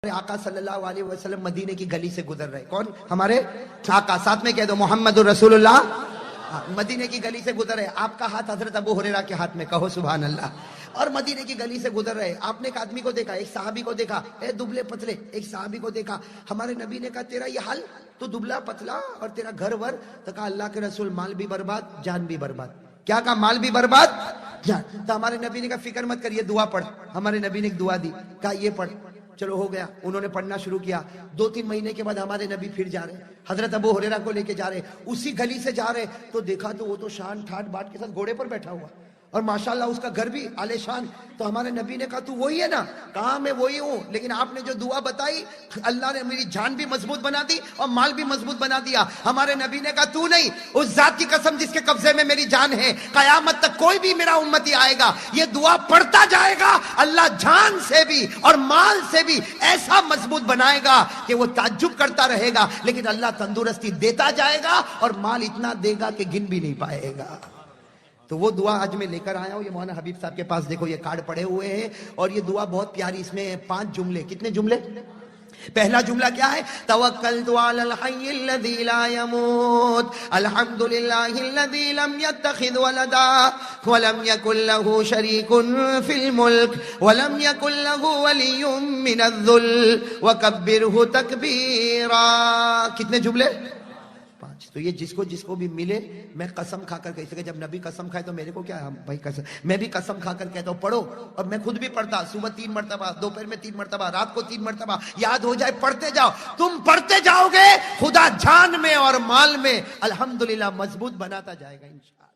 ہمارے آقا صلی اللہ علیہ وسلم مدینے کی گلی سے گزر رہے. کون؟ ہمارے آقا. ساتھ میں کہہ دو محمد الرسول اللہ. مدینے کی گلی سے گزر رہے. آپ کا ہاتھ حضرت ابو ہریرہ کے ہاتھ میں. کہو سبحان اللہ. اور مدینے کی گلی سے گزر رہے. آپ نے ایک آدمی کو دیکھا, ایک صحابی کو دیکھا, اے دبلے پتلے. ایک صحابی کو دیکھا. ہمارے نبی نے کہا تیرا یہ حال, تو دبلا پتلا اور تیرا گھر ور. تو کہا اللہ کے رسول مال بھی برباد, جان بھی برباد. کیا کہا؟ مال بھی برباد, جان. تو ہمارے نبی نے کہا فکر مت کریے, دعا پڑھ. ہمارے نبی نے ایک دعا دی, کہا یہ پڑھ. چلو ہو گیا, انہوں نے پڑھنا شروع کیا. 2-3 مہینے کے بعد ہمارے نبی پھر جا رہے, حضرت ابو ہریرہ کو لے کے جا رہے. اسی گلی سے جا رہے تو دیکھا تو وہ تو شان ٹھاٹ باٹ کے ساتھ گھوڑے پر بیٹھا ہوا, اور ماشاءاللہ اس کا گھر بھی عالی شان. تو ہمارے نبی نے کہا تو وہی ہے نا؟ کہا میں وہی ہوں, لیکن آپ نے جو دعا بتائی اللہ نے میری جان بھی مضبوط بنا دی اور مال بھی مضبوط بنا دیا. ہمارے نبی نے کہا تو نہیں, اس ذات کی قسم جس کے قبضے میں میری جان ہے, قیامت تک کوئی بھی میرا امتی آئے گا یہ دعا پڑھتا جائے گا, اللہ جان سے بھی اور مال سے بھی ایسا مضبوط بنائے گا کہ وہ تعجب کرتا رہے گا, لیکن اللہ تندرستی دیتا جائے گا اور مال اتنا دے گا کہ گن بھی نہیں پائے گا. تو وہ دعا آج میں لے کر آیا ہوں. یہ مولانا حبیب صاحب کے پاس دیکھو یہ کارڈ پڑے ہوئے ہیں, اور یہ دعا بہت پیاری. اس میں 5 جملے. کتنے جملے؟ پہلا جملہ کیا ہے؟ توکلت علی الحی الذی لا يموت الحمدللہ الذی لم يتخذ ولدا ولم یکن له شریک فی الملک ولم یکن له ولی من الذل وکبرہ تکبیرا. کتنے جملے؟ 5. تو یہ جس کو بھی ملے, میں قسم کھا کر کہتے کہ جب نبی قسم کھائے تو میرے کو کیا ہے بھائی قسم, میں بھی قسم کھا کر کہتا ہوں پڑھو. اور میں خود بھی پڑھتا, صبح 3 مرتبہ, دوپہر میں 3 مرتبہ, رات کو 3 مرتبہ. یاد ہو جائے پڑھتے جاؤ, تم پڑھتے جاؤ گے, خدا جان میں اور مال میں الحمدللہ مضبوط بناتا جائے گا انشاءاللہ.